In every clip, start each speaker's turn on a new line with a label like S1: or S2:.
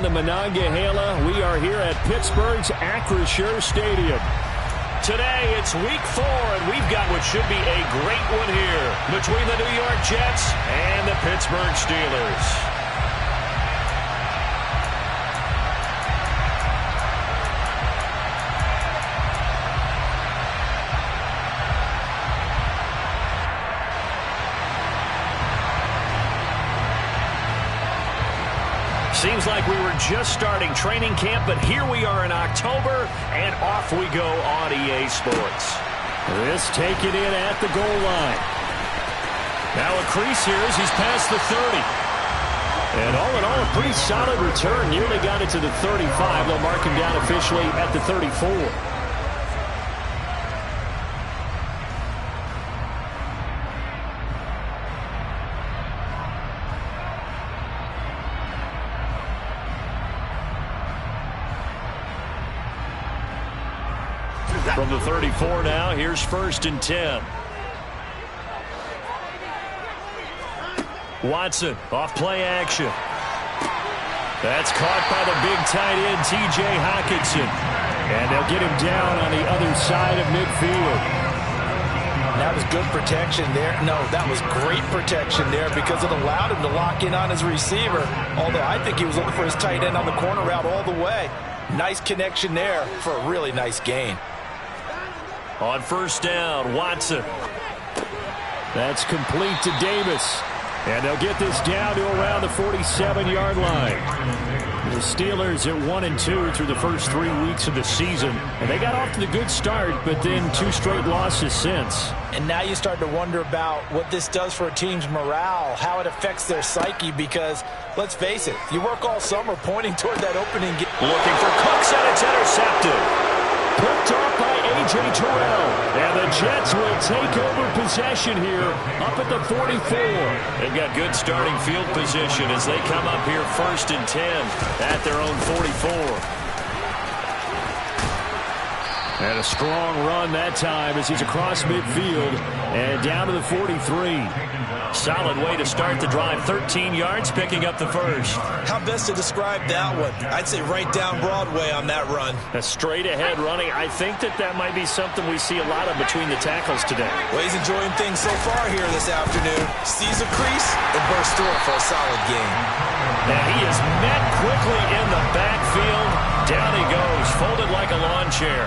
S1: the Monongahela. We are here at Pittsburgh's Acrisure Stadium.
S2: Today, it's week 4, and we've got what should be a great one here between the New York Jets and the Pittsburgh Steelers. Seems like we were just starting training camp, but here we are in October, and off we go on EA Sports.
S1: This taken in at the goal line.
S2: Now a crease here as he's past the 30.
S1: And all in all, a pretty solid return. Nearly got it to the 35. They'll mark him down officially at the 34.
S2: From the 34 now, here's 1st and 10. Watson, off play action. That's caught by the big tight end, T.J. Hockenson.
S1: And they'll get him down on the other side of midfield.
S3: That was good protection there. No, that was great protection there because it allowed him to lock in on his receiver. Although I think he was looking for his tight end on the corner route all the way. Nice connection there for a really nice gain.
S2: On 1st down, Watson.
S1: That's complete to Davis. And they'll get this down to around the 47-yard line. The Steelers at 1-2 through the first 3 weeks of the season. And they got off to the good start, but then 2 straight losses since.
S3: And now you start to wonder about what this does for a team's morale, how it affects their psyche, because, let's face it, you work all summer pointing toward that opening game.
S2: Looking for Cooks, and it's intercepted.
S1: Picked off by A.J. Terrell. And the Jets will take over possession here up at the 44.
S2: They've got good starting field position as they come up here 1st and 10 at their own 44.
S1: And a strong run that time as he's across midfield and down to the 43.
S2: Solid way to start the drive. 13 yards, picking up the first.
S4: How best to describe that one? I'd say right down Broadway on that run.
S2: A straight ahead running. I think that might be something we see a lot of between the tackles today.
S4: Well, he's enjoying things so far here this afternoon. Sees a crease and bursts through it for a solid gain.
S2: And he is met quickly in the backfield. Down he goes, folded like a lawn chair.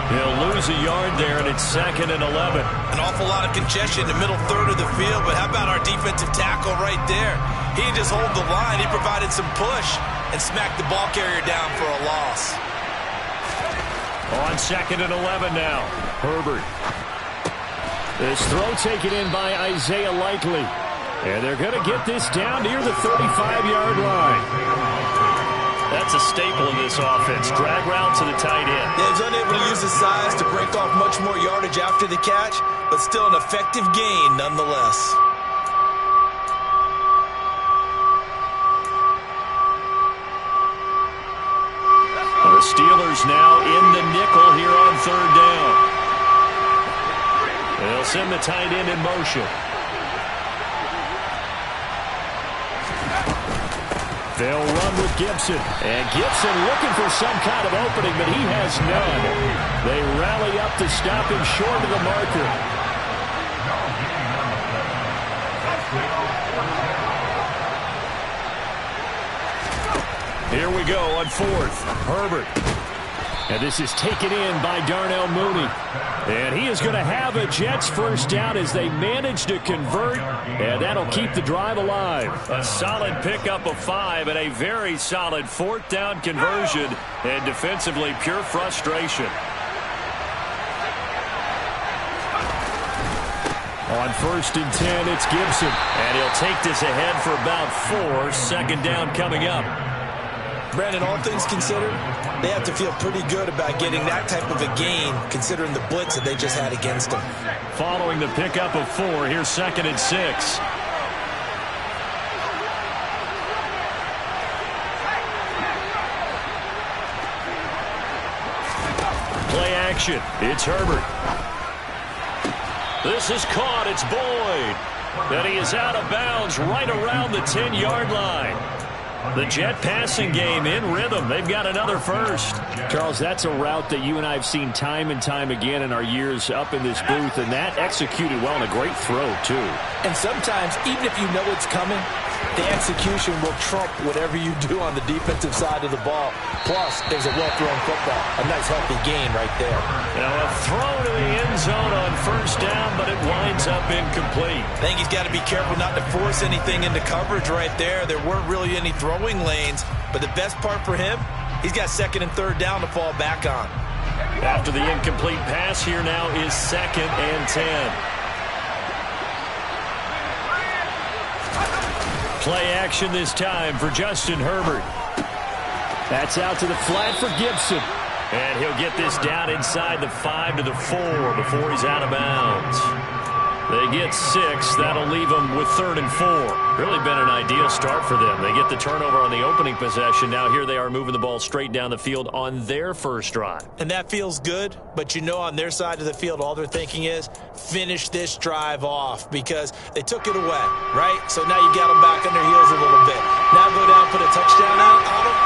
S2: He'll lose a yard there, and it's 2nd and 11.
S4: An awful lot of congestion in the middle third of the field, but how about our defensive tackle right there? He didn't just hold the line. He provided some push and smacked the ball carrier down for a loss.
S2: On 2nd and 11 now.
S1: Herbert. This throw taken in by Isaiah Likely. And they're going to get this down near the 35-yard line.
S2: That's a staple in this offense. Drag route to the tight end.
S4: Yeah, he's unable to use his size to break off much more yardage after the catch, but still an effective gain nonetheless.
S2: The Steelers now in the nickel here on 3rd down. They'll send the tight end in motion.
S1: They'll run with Gibson. And Gibson looking for some kind of opening, but he has none. They rally up to stop him short of the marker.
S2: Here we go on 4th.
S1: Herbert. And this is taken in by Darnell Mooney. And he is going to have a Jets 1st down as they manage to convert. And that'll keep the drive alive.
S2: A solid pickup of 5 and a very solid 4th down conversion. And defensively, pure frustration.
S1: On 1st and 10, it's Gibson.
S2: And he'll take this ahead for about 4. 2nd down coming up.
S4: Brandon, all things considered, they have to feel pretty good about getting that type of a gain, considering the blitz that they just had against them.
S2: Following the pickup of 4, here's 2nd and 6. Play action. It's Herbert. This is caught. It's Boyd. And he is out of bounds right around the 10-yard line. The Jet passing game in rhythm. They've got another first.
S1: Charles, that's a route that you and I have seen time and time again in our years up in this booth, and that executed well and a great throw, too.
S3: And sometimes, even if you know it's coming, the execution will trump whatever you do on the defensive side of the ball. Plus, there's a well-thrown football. A nice, healthy gain right there.
S2: Now a throw to the end zone on first down, but it winds up incomplete.
S4: I think he's got to be careful not to force anything into coverage right there. There weren't really any throwing lanes, but the best part for him, he's got second and third down to fall back on.
S2: After the incomplete pass, here now is 2nd and 10. Play action this time for Justin Herbert.
S1: That's out to the flat for Gibson.
S2: And he'll get this down inside the 5 to the 4 before he's out of bounds. They get 6. That'll leave them with 3rd and 4. Really been an ideal start for them. They get the turnover on the opening possession. Now here they are moving the ball straight down the field on their first drive.
S4: And that feels good, but you know on their side of the field, all they're thinking is finish this drive off because they took it away, right? So now you got them back on their heels a little bit. Now go down, put a touchdown out on them.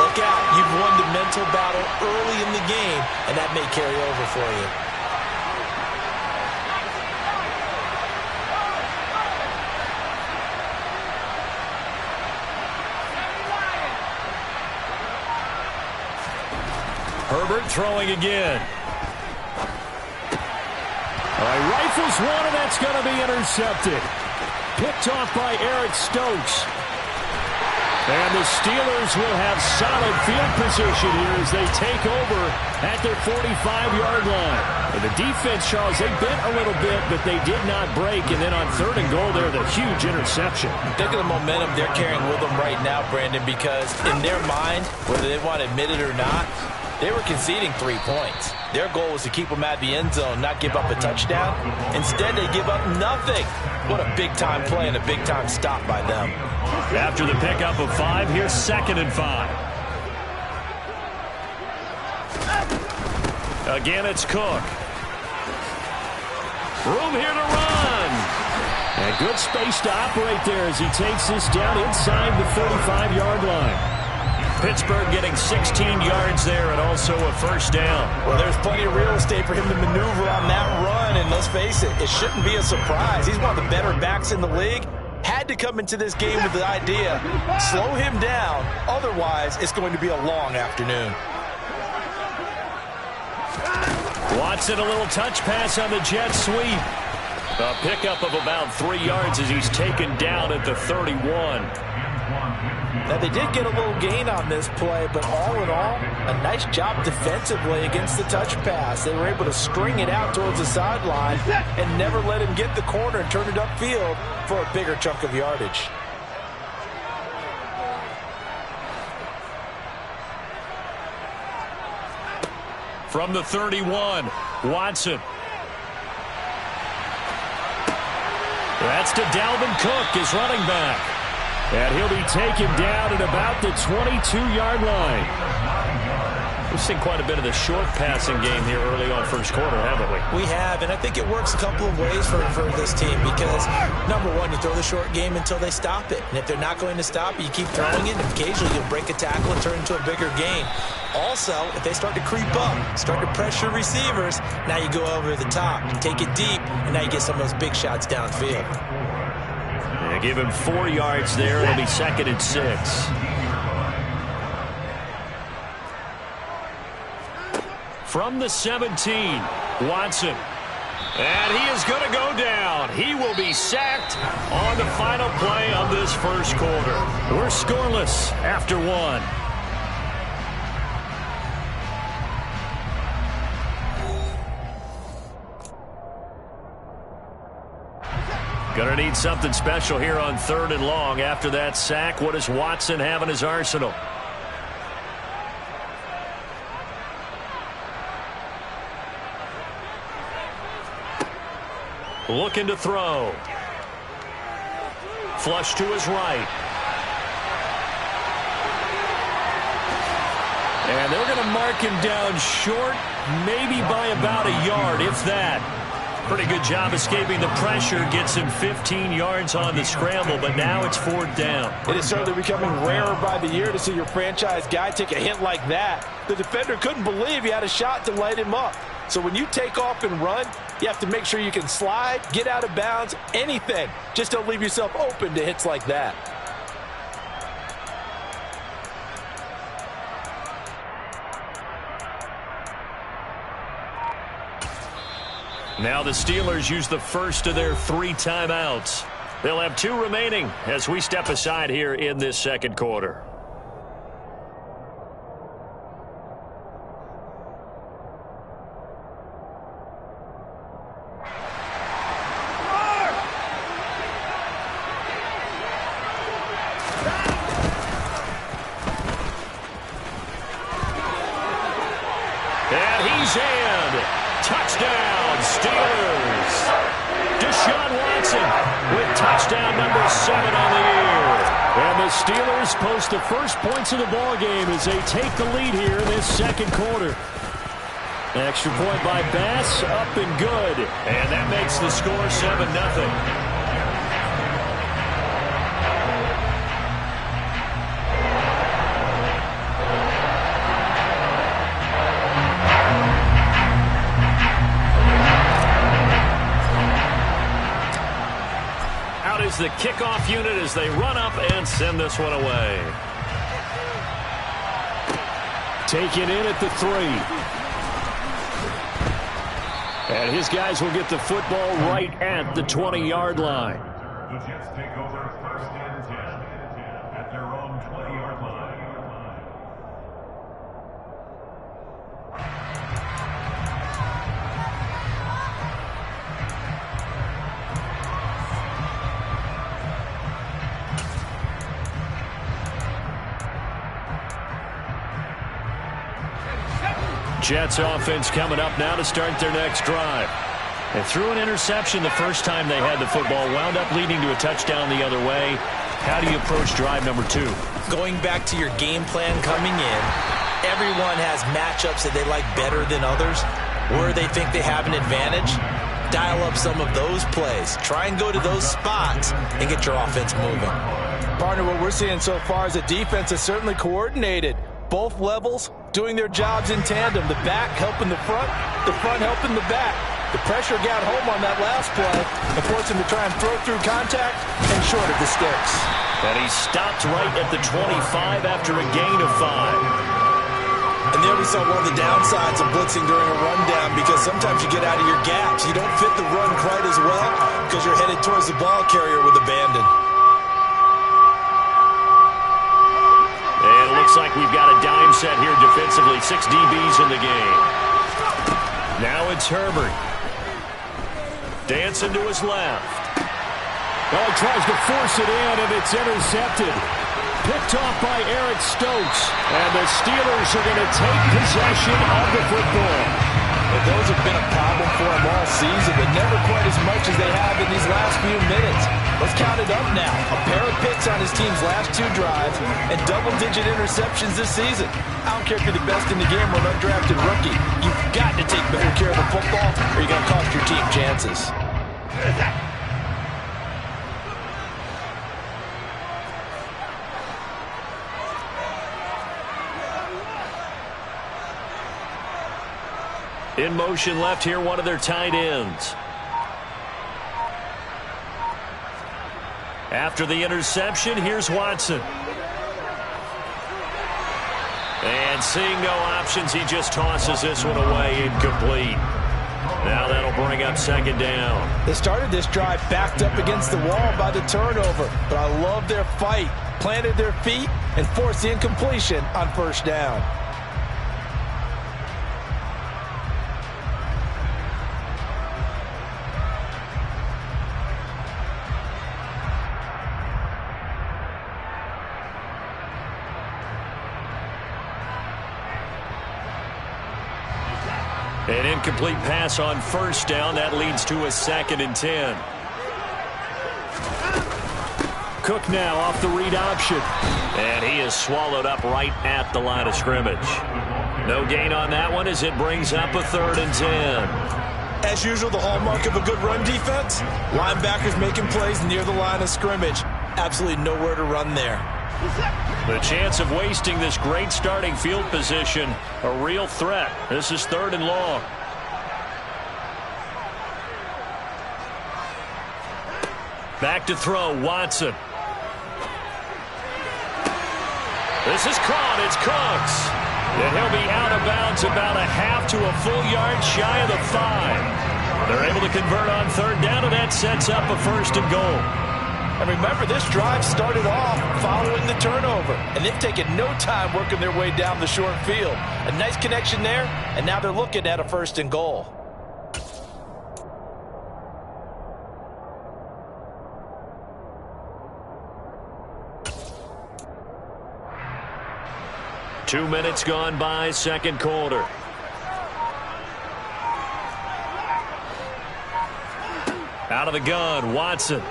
S4: Look out. You've won the mental battle early in the game, and that may carry over for you.
S2: Herbert throwing again.
S1: Rifles one, and that's going to be intercepted. Picked off by Eric Stokes. And the Steelers will have solid field position here as they take over at their 45-yard line. And the defense, Charles, they bent a little bit, but they did not break. And then on 3rd and goal there, the huge interception.
S3: Think of the momentum they're carrying with them right now, Brandon, because in their mind, whether they want to admit it or not, they were conceding 3 points. Their goal was to keep them at the end zone, not give up a touchdown. Instead, they give up nothing. What a big-time play and a big-time stop by them.
S2: After the pickup of 5, here's 2nd and 5. Again, it's Cook. Room here to run.
S1: And good space to operate there as he takes this down inside the 35-yard line.
S2: Pittsburgh getting 16 yards there and also a first down.
S3: Well, there's plenty of real estate for him to maneuver on that run, and let's face it, it shouldn't be a surprise. He's one of the better backs in the league. Had to come into this game with the idea, slow him down, otherwise it's going to be a long afternoon.
S2: Watson, a little touch pass on the jet sweep. A pickup of about 3 yards as he's taken down at the 31.
S3: Now, they did get a little gain on this play, but all in all, a nice job defensively against the touch pass. They were able to string it out towards the sideline and never let him get the corner and turn it upfield for a bigger chunk of yardage.
S2: From the 31, Watson. That's to Dalvin Cook, his running back.
S1: And he'll be taken down at about the 22-yard line.
S2: We've seen quite a bit of the short passing game here early on first quarter, haven't we?
S3: We have, and I think it works a couple of ways for this team because, number one, you throw the short game until they stop it. And if they're not going to stop it, you keep throwing it, and occasionally you'll break a tackle and turn it into a bigger game. Also, if they start to creep up, start to pressure receivers, now you go over the top, you take it deep, and now you get some of those big shots downfield.
S2: They give him 4 yards there. It'll be 2nd and 6. From the 17, Watson. And he is going to go down. He will be sacked on the final play of this first quarter. We're scoreless after 1. Going to need something special here on 3rd and long. After that sack, what does Watson have in his arsenal? Looking to throw. Flush to his right.
S1: And they're going to mark him down short, maybe by about a yard, if that.
S2: Pretty good job escaping the pressure. Gets him 15 yards on the scramble, but now it's 4th down.
S3: It is certainly becoming rarer by the year to see your franchise guy take a hit like that. The defender couldn't believe he had a shot to light him up. So when you take off and run, you have to make sure you can slide, get out of bounds, anything. Just don't leave yourself open to hits like that.
S2: Now the Steelers use the first of their 3 timeouts. They'll have 2 remaining as we step aside here in this second quarter. And he's in. Touchdown, Steelers. Deshaun Watson with touchdown number 7 on the year.
S1: And the Steelers post the first points of the ball game as they take the lead here in this second quarter. Extra point by Bass, up and good.
S2: And that makes the score 7-0. Is the kickoff unit as they run up and send this one away.
S1: Take it in at the 3. And his guys will get the football right at the 20-yard line.
S5: The Jets take over 1st and 10 at their own 20-yard line.
S2: Jets offense coming up now to start their next drive. They threw an interception the first time they had the football, wound up leading to a touchdown the other way. How do you approach drive number 2?
S4: Going back to your game plan coming in, everyone has matchups that they like better than others. Where they think they have an advantage, dial up some of those plays. Try and go to those spots and get your offense moving.
S3: Partner, what we're seeing so far is a defense that's certainly coordinated. Both levels doing their jobs in tandem. The back helping the front helping the back. The pressure got home on that last play and forced him to try and throw through contact and short of the sticks.
S2: And he stopped right at the 25 after a gain of 5.
S4: And there we saw one of the downsides of blitzing during a rundown, because sometimes you get out of your gaps. You don't fit the run quite as well because you're headed towards the ball carrier with abandon.
S2: And it looks like we've got a dime set here defensively. 6 DBs in the game. Now it's Herbert. Dancing to his left.
S1: Oh, he tries to force it in, and it's intercepted. Picked off by Eric Stokes. And the Steelers are going to take possession of the football.
S3: But those have been a problem for him all season, but never quite as much as they have in these last few minutes. Let's count it up now. A pair of picks on his team's last 2 drives and double-digit interceptions this season. I don't care if you're the best in the game or an undrafted rookie. You've got to take better care of the football or you're going to cost your team chances.
S2: In motion left here, one of their tight ends. After the interception, here's Watson. And seeing no options, he just tosses this one away, incomplete. Now that'll bring up 2nd down.
S3: They started this drive backed up against the wall by the turnover, but I love their fight. Planted their feet and forced the incompletion on 1st down.
S2: An incomplete pass on 1st down. That leads to a 2nd and 10.
S1: Cook now off the read option.
S2: And he is swallowed up right at the line of scrimmage. No gain on that one as it brings up a 3rd and 10.
S4: As usual, the hallmark of a good run defense, linebackers making plays near the line of scrimmage. Absolutely nowhere to run there.
S2: The chance of wasting this great starting field position, a real threat. This is 3rd and long. Back to throw, Watson. This is caught. It's Cooks. And he'll be out of bounds about a half to a full yard shy of the 5. They're able to convert on 3rd down, and that sets up a 1st and goal.
S3: And remember, this drive started off following the turnover, and they've taken no time working their way down the short field. A nice connection there, and now they're looking at a 1st and goal.
S2: Two minutes gone by, 2nd quarter. Out of the gun, Watson.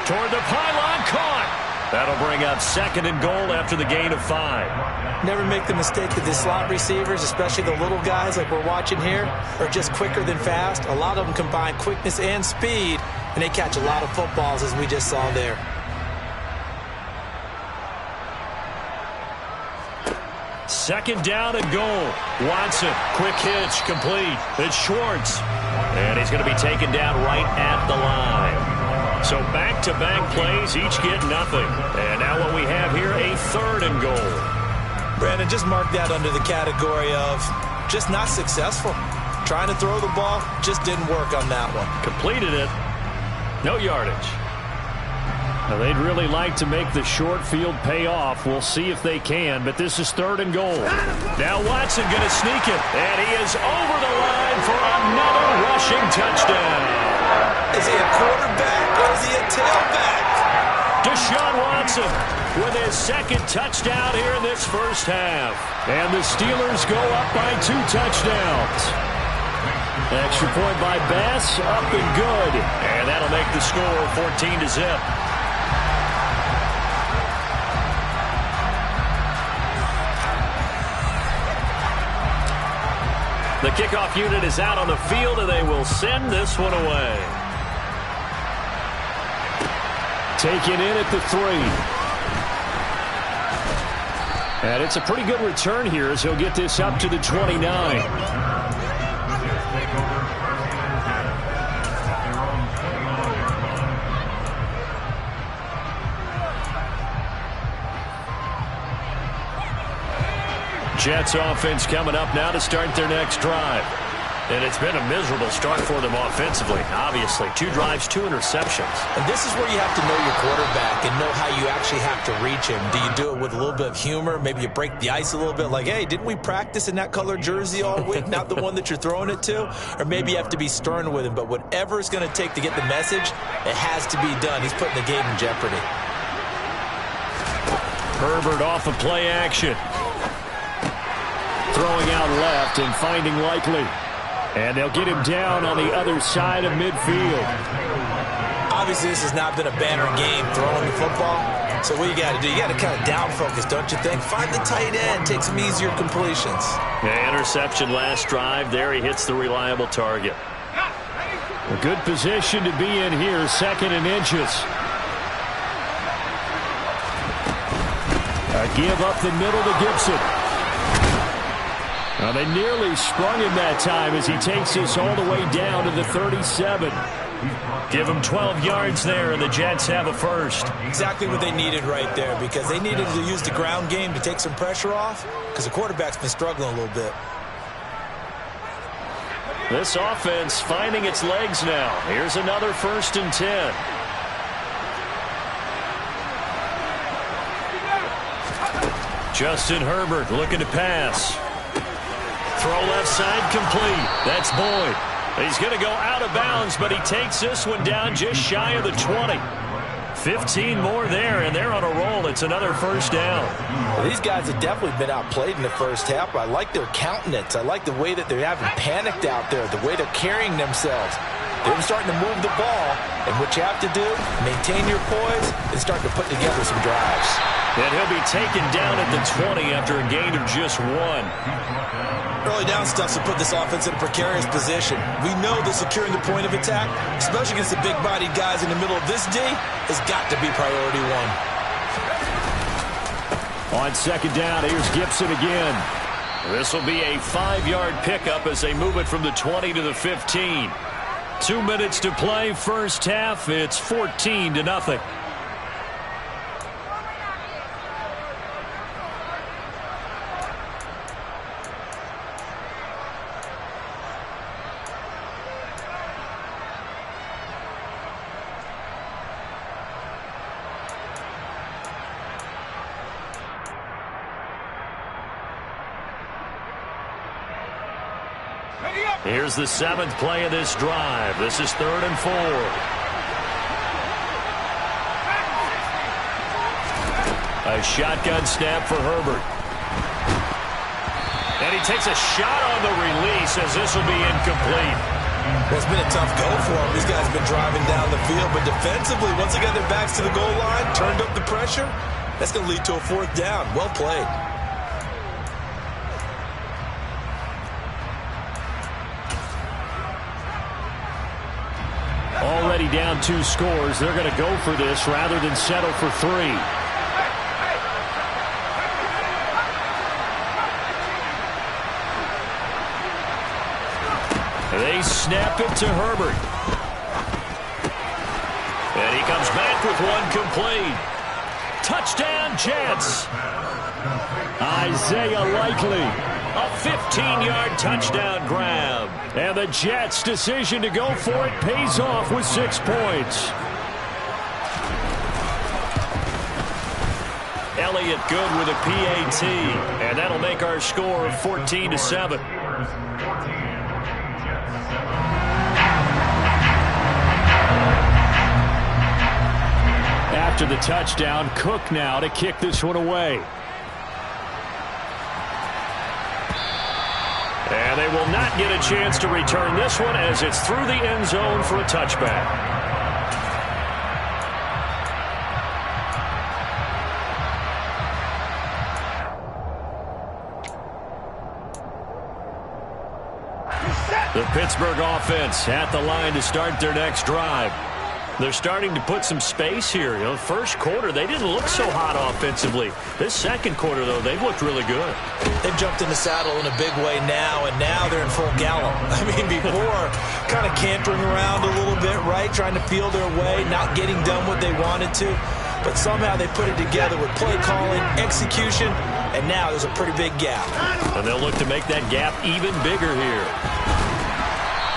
S2: Toward the pylon, caught. That'll bring up 2nd and goal after the gain of 5.
S4: Never make the mistake that the slot receivers, especially the little guys like we're watching here, are just quicker than fast. A lot of them combine quickness and speed, and they catch a lot of footballs, as we just saw there.
S2: 2nd down and goal. Watson, quick hitch, complete. It's Schwartz. And he's going to be taken down right at the line. So back-to-back plays, each get nothing. And now what we have here, a 3rd and goal.
S4: Brandon, just mark that under the category of just not successful. Trying to throw the ball, just didn't work on that one.
S2: Completed it. No yardage.
S1: Now, they'd really like to make the short field pay off. We'll see if they can, but this is 3rd and goal.
S2: Now Watson going to sneak it, and he is over the line for another rushing touchdown.
S4: Is he a quarterback or is he a tailback?
S2: Deshaun Watson with his 2nd touchdown here in this 1st half.
S1: And the Steelers go up by 2 touchdowns. Extra point by Bass, up and good.
S2: And that'll make the score 14-0. The kickoff unit is out on the field, and they will send this one away.
S1: Taken in at the 3. And it's a pretty good return here as he'll get this up to the 29.
S2: Jets offense coming up now to start their next drive. And it's been a miserable start for them offensively. Obviously, 2 drives, 2 interceptions.
S4: And this is where you have to know your quarterback and know how you actually have to reach him. Do you do it with a little bit of humor? Maybe you break the ice a little bit like, hey, didn't we practice in that color jersey all week? Not the one that you're throwing it to? Or maybe you have to be stern with him. But whatever it's going to take to get the message, it has to be done. He's putting the game in jeopardy.
S2: Herbert off of play action.
S1: Throwing out left and finding Likely. And they'll get him down on the other side of midfield.
S4: Obviously, this has not been a banner game throwing the football. So what you got to do, you got to kind of down focus, don't you think? Find the tight end, take some easier completions.
S2: Yeah, interception last drive. There he hits the reliable target.
S1: A good position to be in here, 2nd and inches. A give up the middle to Gibson. Now they nearly sprung him that time as he takes this all the way down to the 37.
S2: Give him 12 yards there, and the Jets have a 1st.
S4: Exactly what they needed right there, because they needed to use the ground game to take some pressure off, because the quarterback's been struggling a little bit.
S2: This offense finding its legs now. Here's another 1st and 10. Justin Herbert looking to pass. Throw left side complete. That's Boyd. He's going to go out of bounds, but he takes this one down just shy of the 20. 15 more there, and they're on a roll. It's another 1st down.
S3: Well, these guys have definitely been outplayed in the 1st half. I like their countenance. I like the way that they haven't panicked out there, the way they're carrying themselves. They're starting to move the ball, and what you have to do, maintain your poise and start to put together some drives.
S2: And he'll be taken down at the 20 after a gain of just 1.
S4: Early down stuff to put this offense in a precarious position. We know that securing the point of attack, especially against the big-bodied guys in the middle of this D, has got to be priority 1.
S1: On second down, here's Gibson again.
S2: This will be a 5-yard pickup as they move it from the 20 to the 15. 2 minutes to play, first half. It's 14-0. Here's the 7th play of this drive. This is 3rd and 4. A shotgun snap for Herbert. And he takes a shot on the release as this will be incomplete.
S4: Well, it's been a tough go for them. These guys have been driving down the field, but defensively, once they got their backs to the goal line, turned up the pressure, that's going to lead to a 4th down. Well played.
S1: Already down 2 scores. They're going to go for this rather than settle for 3. They snap it to Herbert.
S2: And he comes back with one complete. Touchdown, Jets.
S1: Isaiah Likely.
S2: A 15-yard touchdown grab.
S1: And the Jets' decision to go for it pays off with 6 points.
S2: Elliott good with a PAT. And that'll make our score 14-7.
S1: After the touchdown, Cook now to kick this one away.
S2: And they will not get a chance to return this one as it's through the end zone for a touchback. The Pittsburgh offense at the line to start their next drive. They're starting to put some space here. You know, first quarter, they didn't look so hot offensively. This second quarter, though, they've looked really good.
S4: They've jumped in the saddle in a big way now, and now they're in full gallop. I mean, before, kind of cantering around a little bit, right, trying to feel their way, not getting done what they wanted to. But somehow they put it together with play calling, execution, and now there's a pretty big gap.
S2: And they'll look to make that gap even bigger here.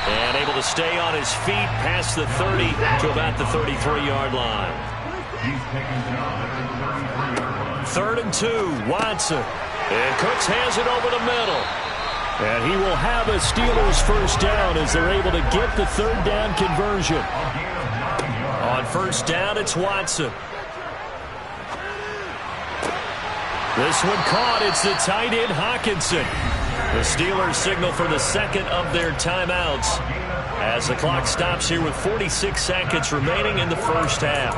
S2: And able to stay on his feet past the 30 to about the 33-yard line. 3rd and 2, Watson. And Cooks has it over the middle.
S1: And he will have a Steelers first down as they're able to get the 3rd down conversion.
S2: On first down, it's Watson.
S1: This one caught. It's the tight end, Hawkinson.
S2: The Steelers signal for the second of their timeouts as the clock stops here with 46 seconds remaining in the first half.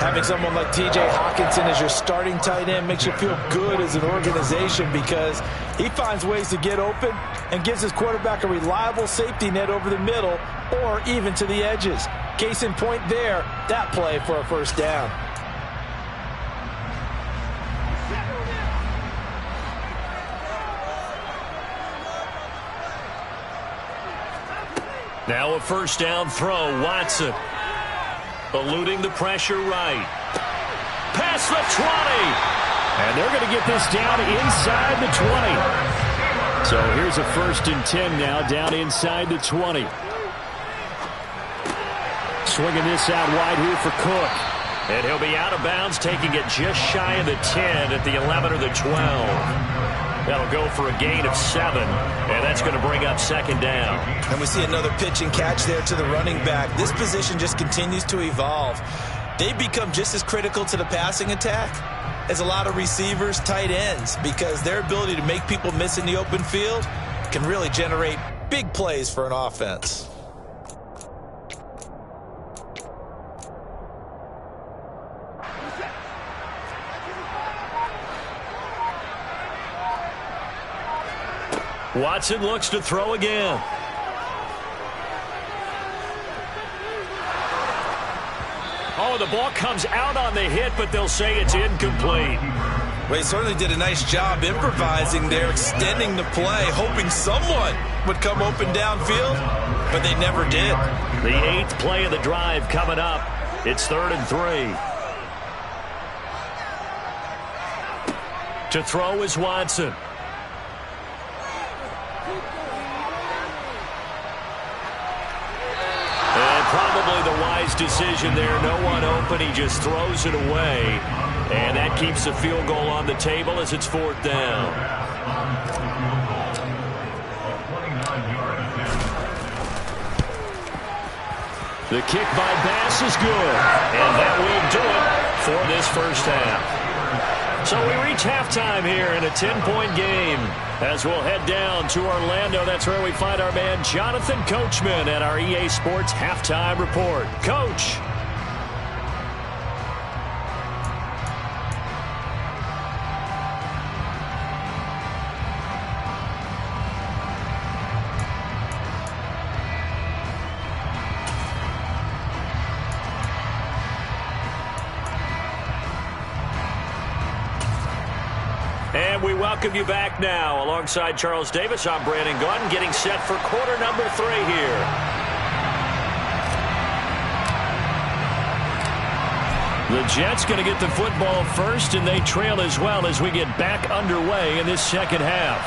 S4: Having someone like T.J. Hawkinson as your starting tight end makes you feel good as an organization because he finds ways to get open and gives his quarterback a reliable safety net over the middle or even to the edges. Case in point there, that play for a first down.
S2: Now a first down throw, Watson. Eluding the pressure right. Past the 20.
S1: And they're going to get this down inside the 20. So here's a 1st and 10 now, down inside the 20. Swinging this out wide here for Cook.
S2: And he'll be out of bounds, taking it just shy of the 10 at the 11 or the 12. That'll go for a gain of 7, and that's going to bring up 2nd down.
S4: And we see another pitch and catch there to the running back. This position just continues to evolve. They become just as critical to the passing attack as a lot of receivers, tight ends, because their ability to make people miss in the open field can really generate big plays for an offense.
S2: Watson looks to throw again. Oh, the ball comes out on the hit, but they'll say it's incomplete.
S4: Well, he certainly did a nice job improvising there, extending the play, hoping someone would come open downfield, but they never did.
S2: The 8th play of the drive coming up. It's 3rd and 3. To throw is Watson. And probably the wise decision there. No one open. He just throws it away. And that keeps the field goal on the table as it's 4th down. The kick by Bass is good. And that will do it for this first half. So we reach halftime here in a 10-point game. As we'll head down to Orlando, that's where we find our man Jonathan Coachman at our EA Sports Halftime Report. Coach. And we welcome you back now. Alongside Charles Davis, I'm Brandon Gaudin, getting set for quarter number 3 here. The Jets going to get the football first, and they trail as well as we get back underway in this second half.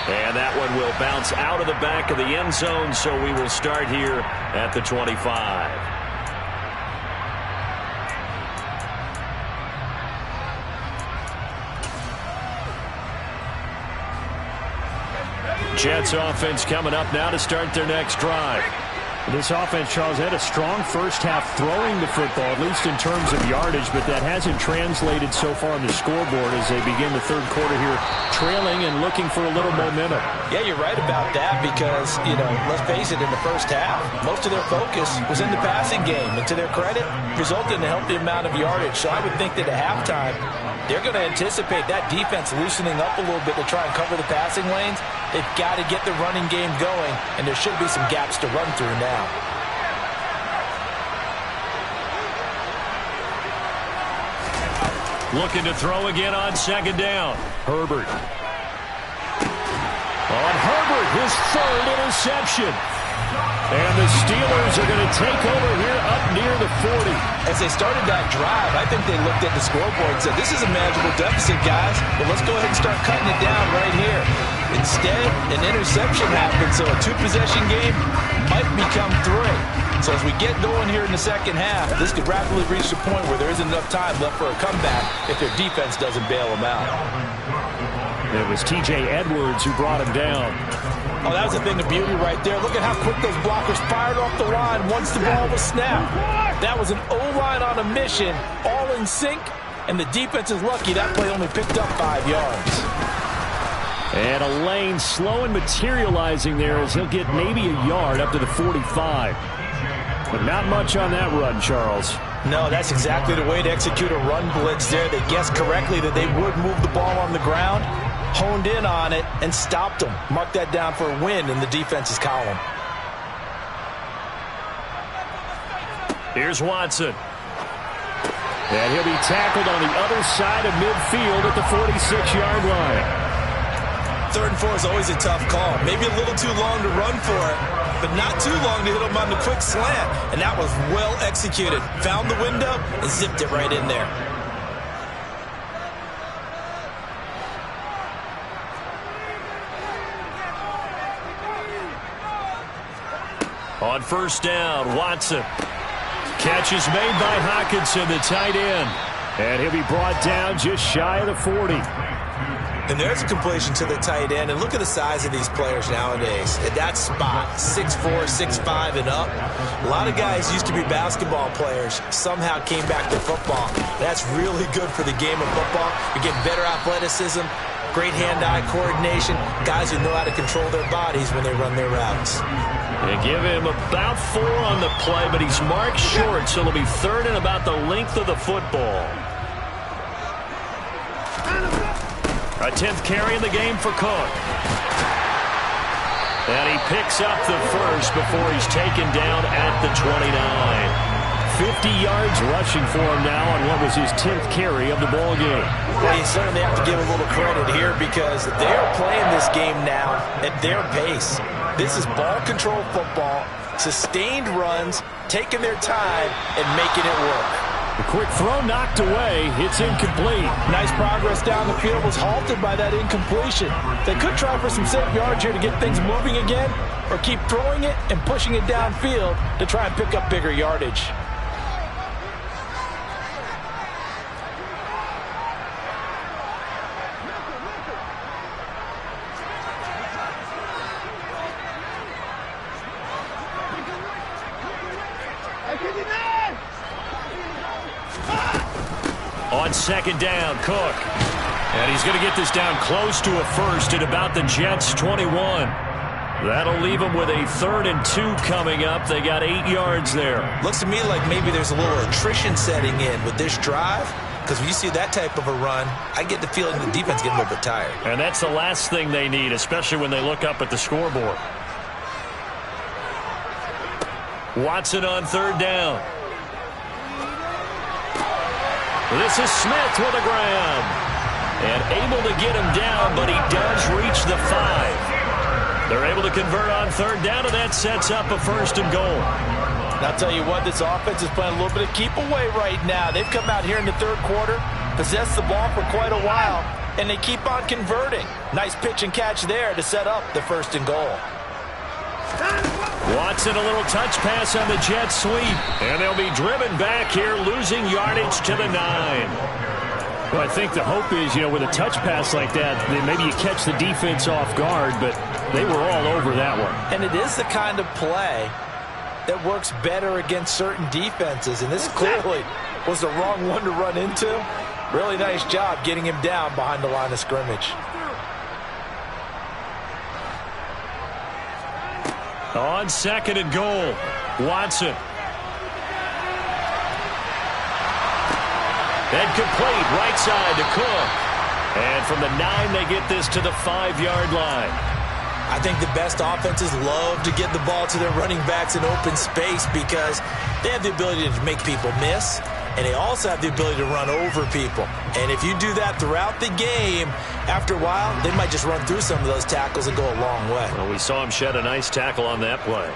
S2: And that one will bounce out of the back of the end zone, so we will start here at the 25. Jets offense coming up now to start their next drive.
S1: This offense, Charles, had a strong first half throwing the football, at least in terms of yardage, but that hasn't translated so far on the scoreboard as they begin the third quarter here, trailing and looking for a little momentum.
S3: Yeah, you're right about that because, let's face it, in the first half, most of their focus was in the passing game. And to their credit, resulted in a healthy amount of yardage. So I would think that at halftime, they're going to anticipate that defense loosening up a little bit to try and cover the passing lanes. They've got to get the running game going, and there should be some gaps to run through now.
S2: Looking to throw again on second down. Herbert. On Herbert, his 3rd interception. And the Steelers are going to take over here up near the 40.
S3: As they started that drive, I think they looked at the scoreboard and said, this is a manageable deficit, guys, but let's go ahead and start cutting it down right here. Instead, an interception happened, so a 2-possession game might become 3. So as we get going here in the second half, this could rapidly reach the point where there isn't enough time left for a comeback if their defense doesn't bail them out.
S1: It was T.J. Edwards who brought him down.
S3: Oh, that was a thing of beauty right there. Look at how quick those blockers fired off the line once the ball was snapped. That was an O-line on a mission, all in sync, and the defense is lucky that play only picked up 5 yards.
S1: And a lane slow and materializing there as he'll get maybe a yard up to the 45. But not much on that run, Charles.
S3: No, that's exactly the way to execute a run blitz there. They guessed correctly that they would move the ball on the ground, honed in on it, and stopped them. Mark that down for a win in the defense's column.
S2: Here's Watson.
S1: And he'll be tackled on the other side of midfield at the 46-yard line.
S4: 3rd and 4 is always a tough call. Maybe a little too long to run for it, but not too long to hit him on the quick slant. And that was well executed. Found the window and zipped it right in there.
S2: On first down, Watson. Catch is made by Hockenson, the tight end.
S1: And he'll be brought down just shy of the 40.
S4: And there's a completion to the tight end. And look at the size of these players nowadays. At that spot, 6'4", 6'5", and up. A lot of guys used to be basketball players. Somehow came back to football. That's really good for the game of football. You're getting better athleticism, great hand-eye coordination, guys who know how to control their bodies when they run their routes.
S2: They give him about 4 on the play, but he's marked short, so it'll be 3rd and about the length of the football. A 10th carry in the game for Cook. And he picks up the first before he's taken down at the 29.
S1: 50 yards rushing for him now on what was his 10th carry of the ball game.
S3: Well, you certainly have to give a little credit here because they're playing this game now at their pace. This is ball control football, sustained runs, taking their time, and making it work.
S1: The quick throw knocked away. It's incomplete.
S3: Nice progress down the field was halted by that incompletion. They could try for some safe yards here to get things moving again, or keep throwing it and pushing it downfield to try and pick up bigger yardage.
S2: On second down, Cook. And he's going to get this down close to a first at about the Jets' 21. That'll leave them with a 3rd and 2 coming up. They got 8 yards there.
S4: Looks to me like maybe there's a little attrition setting in with this drive, because when you see that type of a run, I get the feeling the defense getting a little bit tired.
S2: And that's the last thing they need, especially when they look up at the scoreboard. Watson on 3rd down. This is Smith with a grab. And able to get him down, but he does reach the 5. They're able to convert on 3rd down, and that sets up a 1st and goal.
S3: And I'll tell you what, this offense is playing a little bit of keep away right now. They've come out here in the 3rd quarter, possessed the ball for quite a while, and they keep on converting. Nice pitch and catch there to set up the 1st and goal.
S2: Watson, a little touch pass on the jet sweep. And they'll be driven back here, losing yardage to the 9.
S1: Well, I think the hope is, with a touch pass like that, then maybe you catch the defense off guard, but they were all over that one.
S3: And it is the kind of play that works better against certain defenses, and this clearly was the wrong one to run into. Really nice job getting him down behind the line of scrimmage.
S2: On 2nd and goal, Watson. And complete, right side to Cook. And from the 9, they get this to the 5-yard line.
S4: I think the best offenses love to get the ball to their running backs in open space because they have the ability to make people miss, and they also have the ability to run over people. And if you do that throughout the game, after a while, they might just run through some of those tackles and go a long way.
S2: Well, we saw him shed a nice tackle on that play.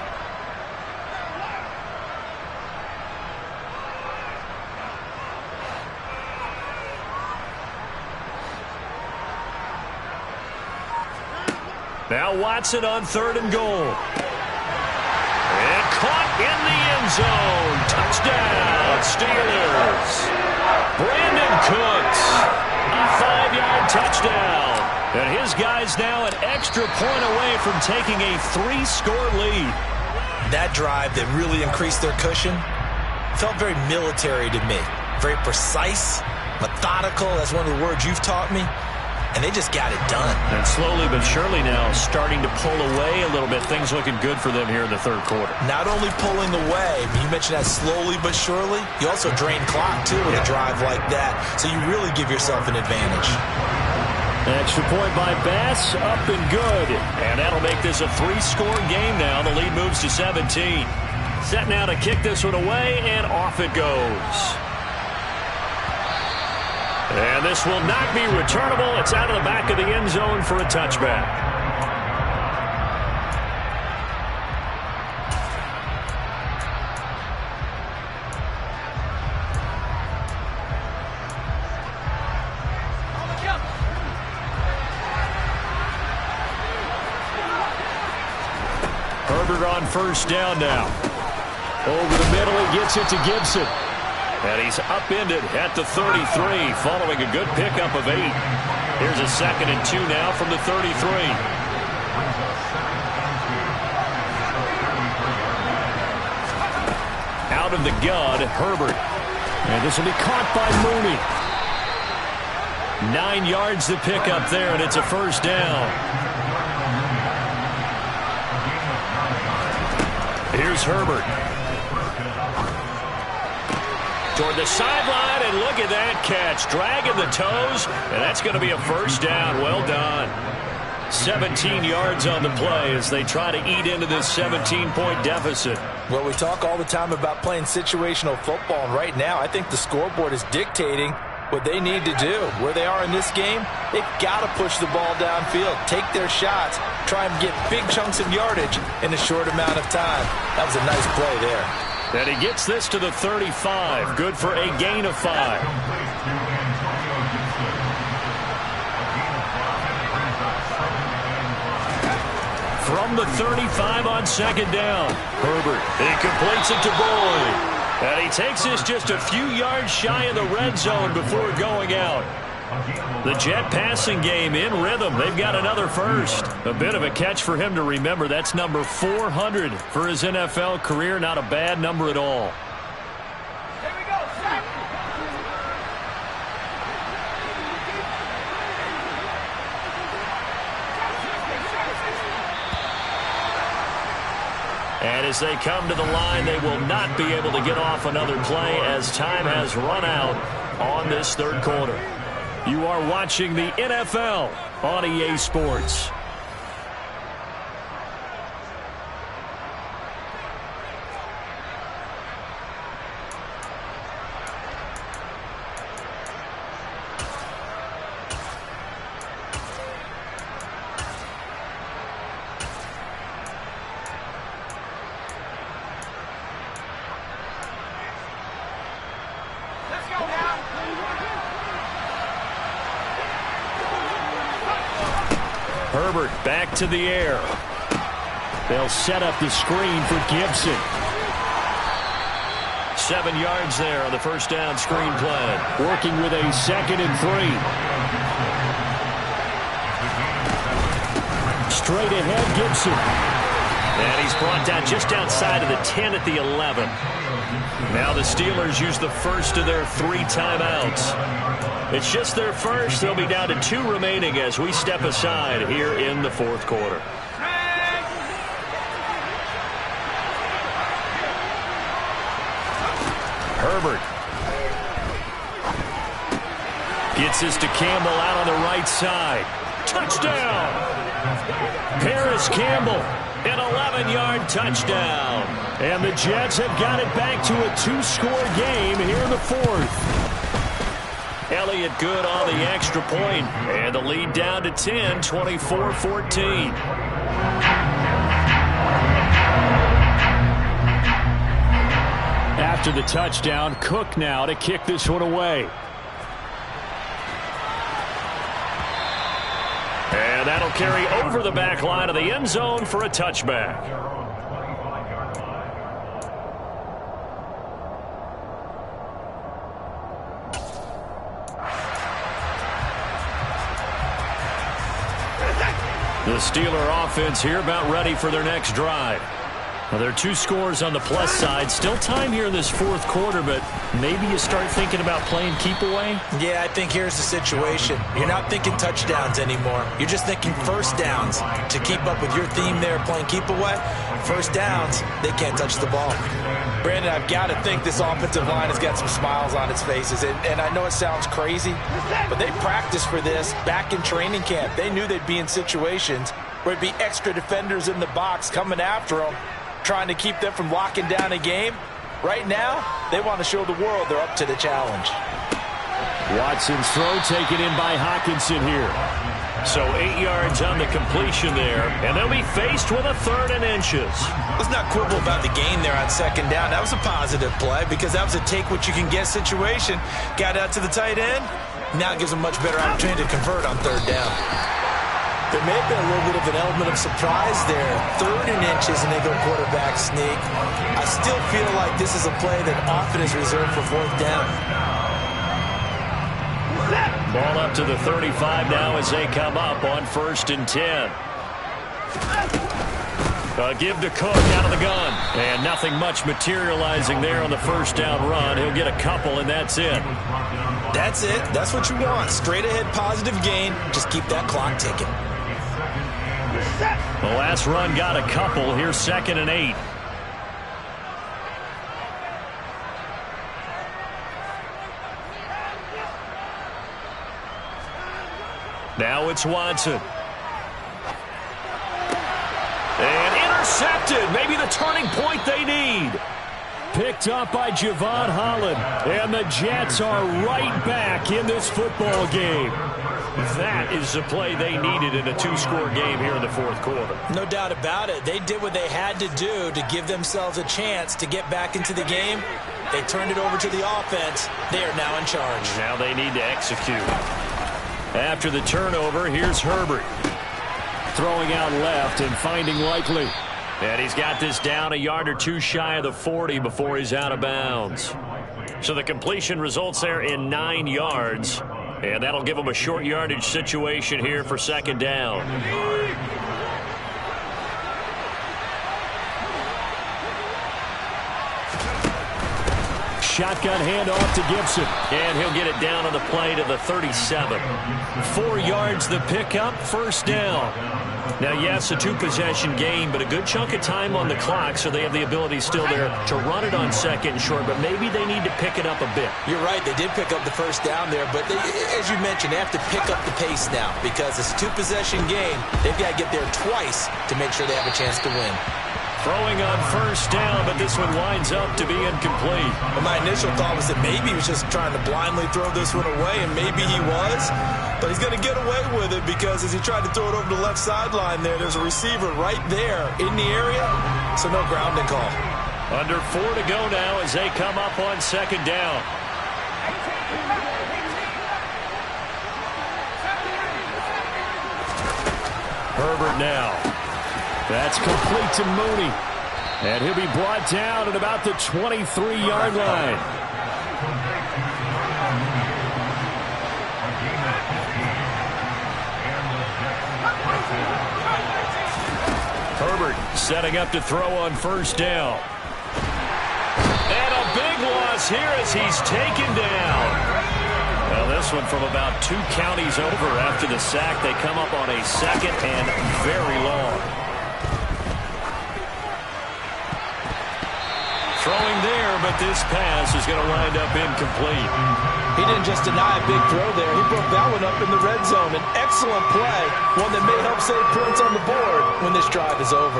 S2: Now Watson on 3rd and goal. And caught in the end zone. Touchdown, Steelers. Brandon Cooks, a 5-yard touchdown. And his guys now an extra point away from taking a 3-score lead.
S4: That drive that really increased their cushion felt very military to me. Very precise, methodical. That's one of the words you've taught me. And they just got it done.
S2: And slowly but surely now starting to pull away a little bit. Things looking good for them here in the 3rd quarter.
S4: Not only pulling away, but you mentioned that slowly but surely. You also drain clock, too, with a drive like that. So you really give yourself an advantage.
S1: Extra point by Bass, up and good.
S2: And that'll make this a 3-score game now. The lead moves to 17. Set now to kick this one away, and off it goes. And this will not be returnable. It's out of the back of the end zone for a touchback. Herbert on 1st down now.
S1: Over the middle, he gets it to Gibson.
S2: And he's upended at the 33 following a good pickup of 8. Here's a 2nd and 2 now from the 33. Out of the gun, Herbert.
S1: And this will be caught by Mooney.
S2: 9 yards to pick up there, and it's a 1st down. Here's Herbert. Toward the sideline, and look at that catch. Dragging the toes, and that's going to be a 1st down. Well done. 17 yards on the play as they try to eat into this 17-point deficit.
S4: Well, we talk all the time about playing situational football, and right now I think the scoreboard is dictating what they need to do. Where they are in this game, they've got to push the ball downfield, take their shots, try and get big chunks of yardage in a short amount of time. That was a nice play there.
S2: And he gets this to the 35. Good for a gain of 5. From the 35 on second down. Herbert, he completes it to Boyd. And he takes this just a few yards shy of the red zone before going out. The Jet passing game in rhythm. They've got another first. A bit of a catch for him to remember. That's number 400 for his NFL career. Not a bad number at all. And as they come to the line, they will not be able to get off another play as time has run out on this third quarter. You are watching the NFL on EA Sports. Herbert back to the air. They'll set up the screen for Gibson. 7 yards there on the first down screen play.
S1: Working with a 2nd and 3. Straight ahead, Gibson.
S2: And he's brought down just outside of the 10 at the 11. Now the Steelers use the first of their 3 timeouts. It's just their first. They'll be down to 2 remaining as we step aside here in the fourth quarter. Herbert gets this to Campbell out on the right side. Touchdown! Paris Campbell, an 11-yard touchdown.
S1: And the Jets have got it back to a 2-score game here in the fourth.
S2: Elliott good on the extra point, and the lead down to 10, 24-14.
S1: After the touchdown, Cook now to kick this one away.
S2: And that'll carry over the back line of the end zone for a touchback. The Steeler offense here about ready for their next drive. Well, there are 2 scores on the plus side. Still time here in this fourth quarter, but maybe you start thinking about playing keep away?
S4: Yeah, I think here's the situation. You're not thinking touchdowns anymore. You're just thinking first downs. To keep up with your theme there, playing keep away, first downs, they can't touch the ball. Brandon, I've got to think this offensive line has got some smiles on its faces. And I know it sounds crazy, but they practiced for this back in training camp. They knew they'd be in situations where it'd be extra defenders in the box coming after them, trying to keep them from locking down a game. Right now, they want to show the world they're up to the challenge.
S1: Watson's throw taken in by Hockenson here.
S2: So 8 yards on the completion there, and they'll be faced with a 3rd and inches.
S4: Let's not quibble about the gain there on second down. That was a positive play because that was a take-what-you-can-get situation. Got out to the tight end. Now it gives them a much better opportunity to convert on 3rd down. There may have been a little bit of an element of surprise there. 3rd and inches, and they go quarterback sneak. I still feel like this is a play that often is reserved for 4th down.
S2: Ball up to the 35 now as they come up on 1st and 10. Give to Cook out of the gun. And nothing much materializing there on the first down run. He'll get a couple, and that's it.
S4: That's it. That's what you want. Straight ahead positive gain. Just keep that clock ticking.
S2: The last run got a couple. Here's 2nd and 8. Now it's Watson. And intercepted. Maybe the turning point they need.
S1: Picked up by Javon Holland. And the Jets are right back in this football game.
S2: That is the play they needed in a two-score game here in the fourth quarter.
S4: No doubt about it. They did what they had to do to give themselves a chance to get back into the game. They turned it over to the offense. They are now in charge.
S2: Now they need to execute. After the turnover, here's Herbert.
S1: Throwing out left and finding Likely.
S2: And he's got this down a yard or two shy of the 40 before he's out of bounds. So the completion results there in 9 yards. And that'll give him a short yardage situation here for second down.
S1: Shotgun handoff to Gibson.
S2: And he'll get it down on the play to the 37.
S1: 4 yards the pickup, first down.
S2: Now, yes, a two-possession game, but a good chunk of time on the clock, so they have the ability still there to run it on second and short, but maybe they need to pick it up a bit.
S4: You're right. They did pick up the first down there, but as you mentioned, they have to pick up the pace now because it's a two-possession game. They've got to get there twice to make sure they have a chance to win.
S2: Throwing on first down, but this one winds up to be incomplete.
S4: Well, my initial thought was that maybe he was just trying to blindly throw this one away, and maybe he was. But he's going to get away with it because as he tried to throw it over the left sideline there's a receiver right there in the area, so no grounding call.
S2: Under 4 to go now as they come up on second down.
S1: Herbert now. That's complete to Mooney. And he'll be brought down at about the 23-yard line. Herbert setting up to throw on first down.
S2: And a big loss here as he's taken down.
S1: Well, this one from about 2 counties over after the sack. They come up on a second and very long. Throwing there, but this pass is going to wind up incomplete.
S4: He didn't just deny a big throw there. He broke that one up in the red zone. An excellent play, one that may help save points on the board when this drive is over.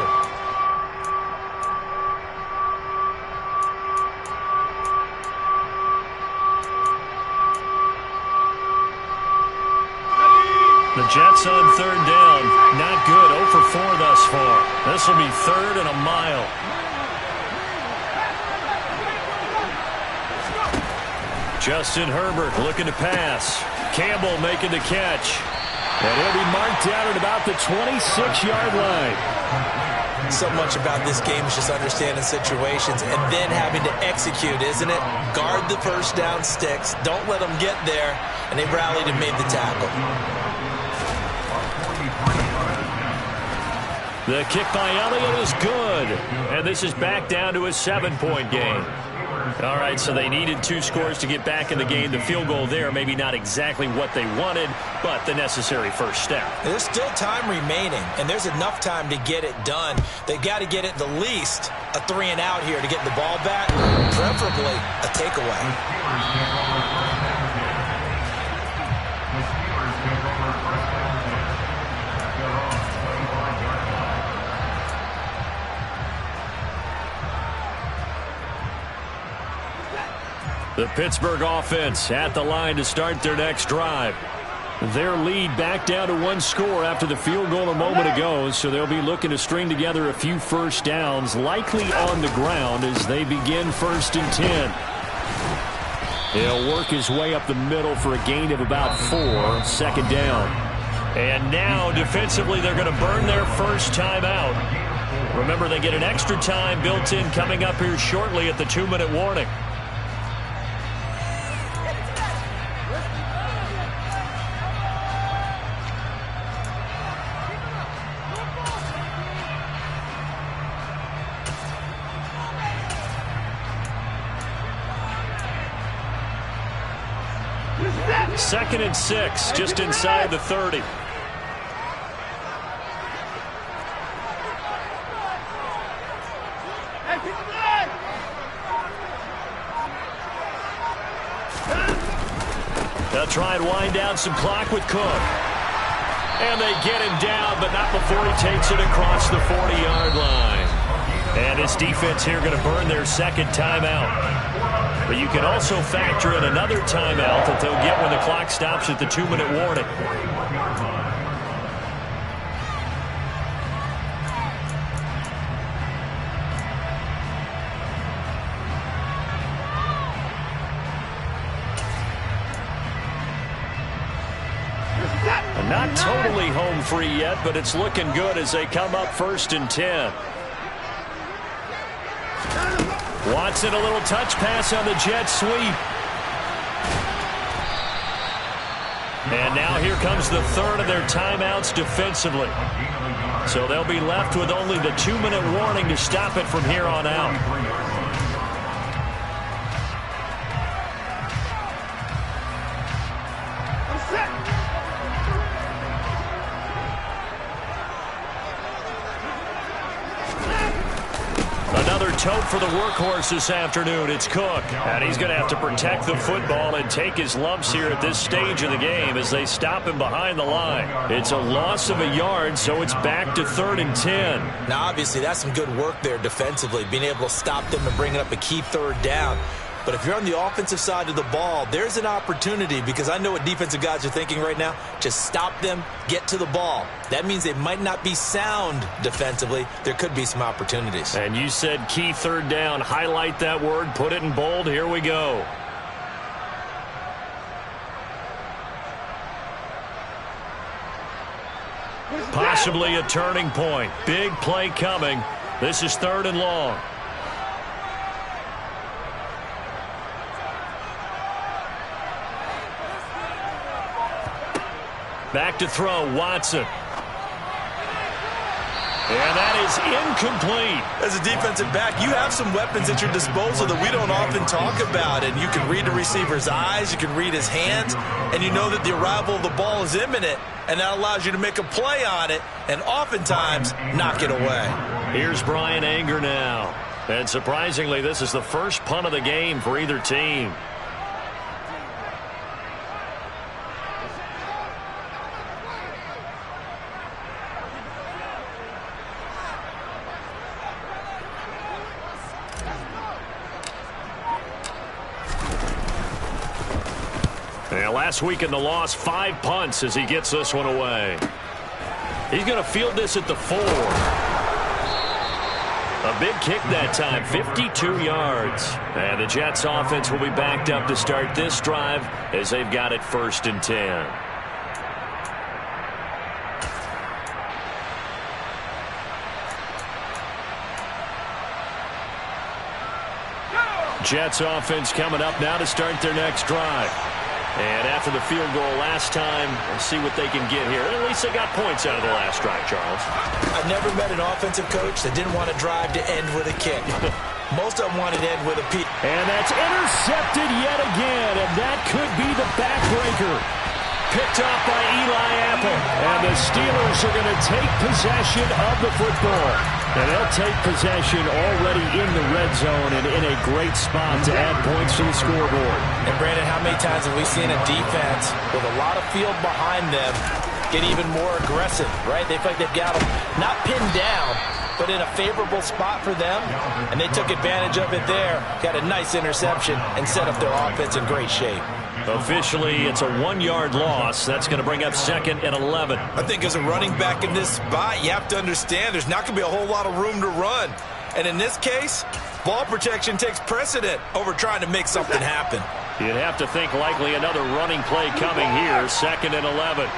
S1: The Jets on third down. Not good. 0 for 4 thus far. This will be third and a mile. Justin Herbert looking to pass. Campbell making the catch. And he'll be marked down at about the 26-yard line.
S4: So much about this game is just understanding situations and then having to execute, isn't it? Guard the first down sticks. Don't let them get there. And they rallied and made the tackle.
S1: The kick by Elliott is good. And this is back down to a 7-point game. All right, so they needed 2 scores to get back in the game. The field goal there, maybe not exactly what they wanted, but the necessary first step.
S4: There's still time remaining, and there's enough time to get it done. They've got to get it the least a 3-and-out here to get the ball back, preferably a takeaway.
S1: The Pittsburgh offense at the line to start their next drive. Their lead back down to 1 score after the field goal a moment ago, so they'll be looking to string together a few first downs, likely on the ground as they begin 1st and 10. He'll work his way up the middle for a gain of about 4, second down.
S2: And now defensively they're going to burn their first time out. Remember, they get an extra time built in coming up here shortly at the 2-minute warning. Second and 6, just inside the 30. They'll try and wind down some clock with Cook. And they get him down, but not before he takes it across the 40-yard line. And his defense here going to burn their second timeout. But you can also factor in another timeout that they'll get when the clock stops at the 2-minute warning. Not totally home free yet, but it's looking good as they come up 1st and 10. Watson, a little touch pass on the jet sweep. And now here comes the third of their timeouts defensively. So they'll be left with only the 2-minute warning to stop it from here on out. Tote for the workhorse this afternoon. It's Cook. And he's going to have to protect the football and take his lumps here at this stage of the game as they stop him behind the line. It's a loss of a yard, so it's back to 3rd and 10.
S4: Now, obviously, that's some good work there defensively, being able to stop them and bringing up a key 3rd down. But if you're on the offensive side of the ball, there's an opportunity, because I know what defensive guys are thinking right now. Just stop them, get to the ball. That means they might not be sound defensively. There could be some opportunities.
S2: And you said key 3rd down. Highlight that word, put it in bold. Here we go. Possibly a turning point. Big play coming. This is 3rd and long. Back to throw, Watson. And that is incomplete.
S4: As a defensive back, you have some weapons at your disposal that we don't often talk about. And you can read the receiver's eyes, you can read his hands, and you know that the arrival of the ball is imminent, and that allows you to make a play on it and oftentimes knock it away.
S2: Here's Brian Anger now. And surprisingly, this is the first punt of the game for either team. Last week in the loss, 5 punts as he gets this one away. He's going to field this at the 4. A big kick that time, 52 yards. And the Jets offense will be backed up to start this drive as they've got it 1st and 10. Jets offense coming up now to start their next drive. And after the field goal last time, let's see what they can get here. At least they got points out of the last drive, Charles.
S4: I've never met an offensive coach that didn't want to drive to end with a kick. Most of them wanted to end with a P.
S1: And that's intercepted yet again, and that could be the backbreaker. Picked off by Eli Apple. And the Steelers are going to take possession of the football. And they'll take possession already in the red zone and in a great spot to add points to the scoreboard.
S4: And, Brandon, how many times have we seen a defense with a lot of field behind them get even more aggressive, right? They feel like they've got them not pinned down, but in a favorable spot for them, and they took advantage of it there, got a nice interception, and set up their offense in great shape.
S2: Officially, it's a 1-yard loss. That's going to bring up 2nd and 11.
S4: I think as a running back in this spot, you have to understand there's not going to be a whole lot of room to run. And in this case, ball protection takes precedent over trying to make something happen.
S2: You'd have to think likely another running play coming here, 2nd and 11.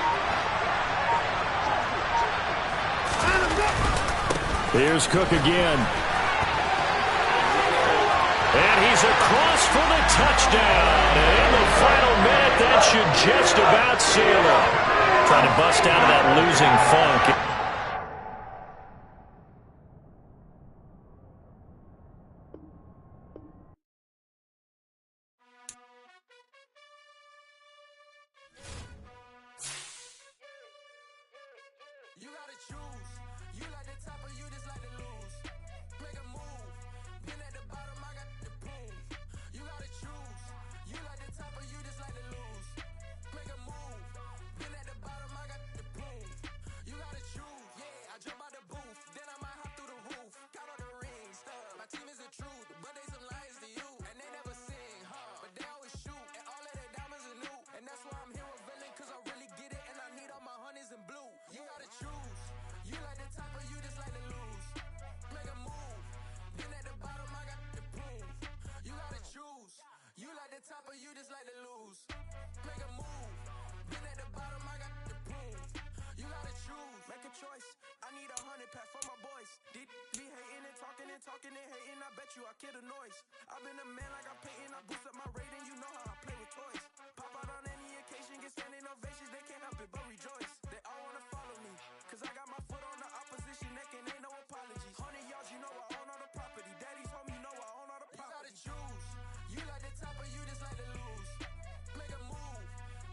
S1: Here's Cook again.
S2: And he's across for the touchdown. And in the final minute, that should just about seal it. Trying to bust out of that losing funk.
S6: is in blue. You gotta choose. You like the top or you just like to lose. Make a move. Been at the bottom, I got the proof. You gotta choose. You like the top or you just like to lose. Make a move. Been at the bottom, I got the proof. You gotta choose. Make a choice. I need 100 pack for my boys. Did be hating and talking and talking and hating. I bet you I kill the noise. I've been a man like I'm Peyton. I boost up my rating. You know how I play with toys. Pop out on any occasion, get standing ovations. They can't help it but rejoice. They all wanna follow me, cause I got my foot on the opposition neck and ain't no apologies. 100 yards, you know I own all the property. Daddy's home, you know I own all the property. You gotta choose. You like the top or you just like to lose. Make a move.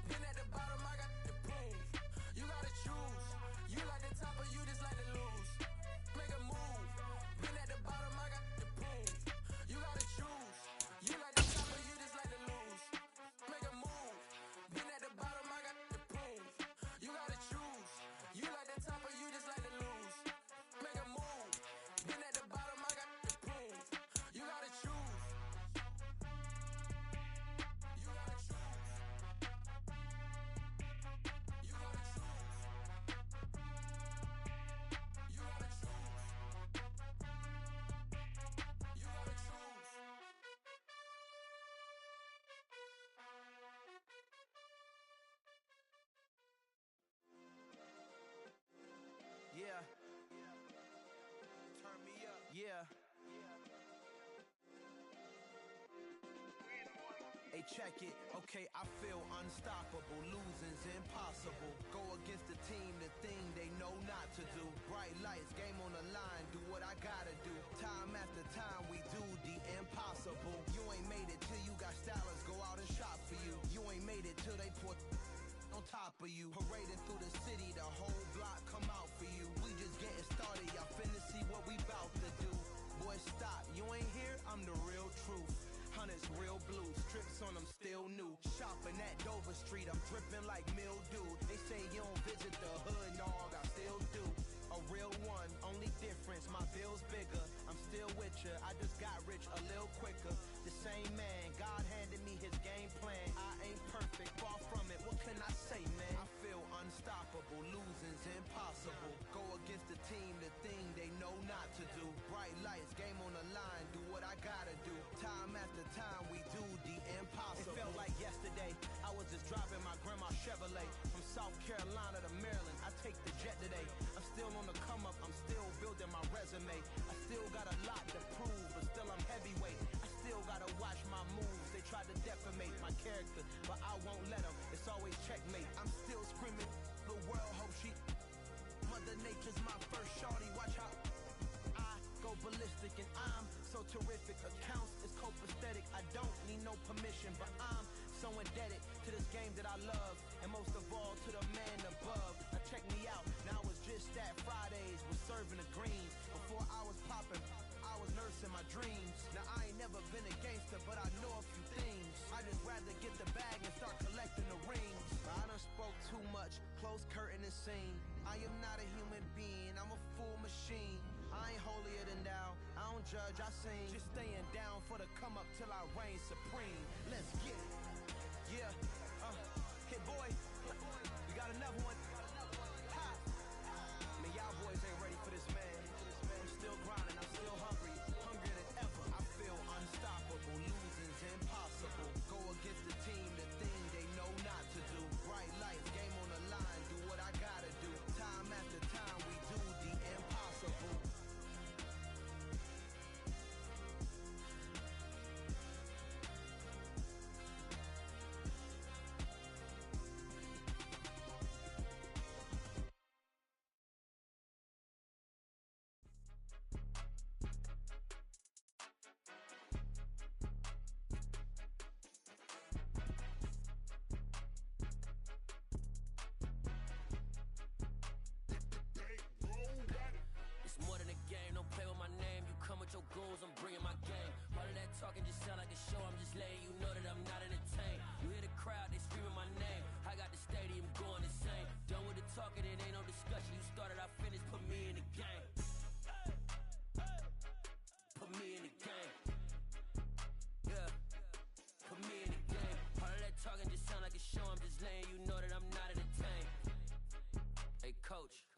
S6: Been at the bottom, I got the proof. You gotta choose. You like the top or you just like to lose. Make a move. Been at the bottom, I got the proof. You gotta choose. You like the top or you just like to lose. Make a move. Been at the bottom, I got the proof. You gotta choose. You like the top or you just like to lose. Make a move. Been at the bottom, I got the proof. You gotta choose. You gotta choose. You gotta choose. You gotta choose. You gotta choose. Yeah. Turn me up. Yeah. Hey, check it. Okay, I feel unstoppable. Losing's impossible. Go against the team, the thing they know not to do. Bright lights, game on the line, do what I gotta do. Time after time, we do the impossible. You ain't made it till you got stylers go out and shop for you. You ain't made it till they put on top of you. Parading through the city, the whole block come out for you. We just getting started, y'all finna see what we bout to do. Boy, stop, you ain't here, I'm the real truth. Hunters real blue, strips on them still new. Shopping at Dover Street, I'm dripping like mildew. They say you don't visit the hood, dog, I still do. A real one, only difference, my bill's bigger. I'm still with ya, I just got rich a little quicker. The same man, God handed me his game plan. I ain't perfect, far from it, what can I say, man? I feel unstoppable, losing's impossible. Go against the team, the thing they know not to do. Bright lights, game on the line, do what I gotta do. Time after time, we do the impossible. It felt like yesterday, I was just driving my grandma's Chevrolet. From South Carolina to Maryland, I take the jet today. I'm still on the come up, I'm still building my resume. I still got a lot to prove, but still I'm heavyweight. I still gotta watch my moves. They tried to defamate my character, but I won't let them. It's always checkmate. I'm still screaming, the world hope she. Mother Nature's my first shorty, watch how I go ballistic and I'm so terrific. Accounts is copacetic, I don't need no permission, but I'm so indebted to this game that I love, and most of all to the man above. Now check me out, now it's just that Fridays was serving the greens. Before I was popping, I was nursing my dreams. Now I ain't never been a gangster, but I know a few things. I just rather get the bag and start collecting the rings. I done spoke too much, close curtain and scene. I am not a human being, I'm a full machine. I ain't holier than thou, I don't judge, I sing. Just staying down for the come up till I reign supreme. Let's get it. Yeah, hit boy, we got another one. Ha. Man, y'all boys ain't ready for this, man. I'm still grinding, I'm still hungry, hungrier than ever. I feel unstoppable, losing's impossible. Go against the team, the thing they know not to do. Bright lights, game on the line, do what I gotta do. Time after time, we do the impossible.
S7: Your goals, I'm bringing my game. All of that talking just sound like a show. I'm just letting you know that I'm not entertained. You hear the crowd, they screaming my name. I got the stadium going insane. Done with the talking, it ain't no discussion. You started, I finished, put me in the game. Put me in the game. Yeah, put me in the game. All of that talking just sound like a show. I'm just letting you know that I'm not entertained. coach,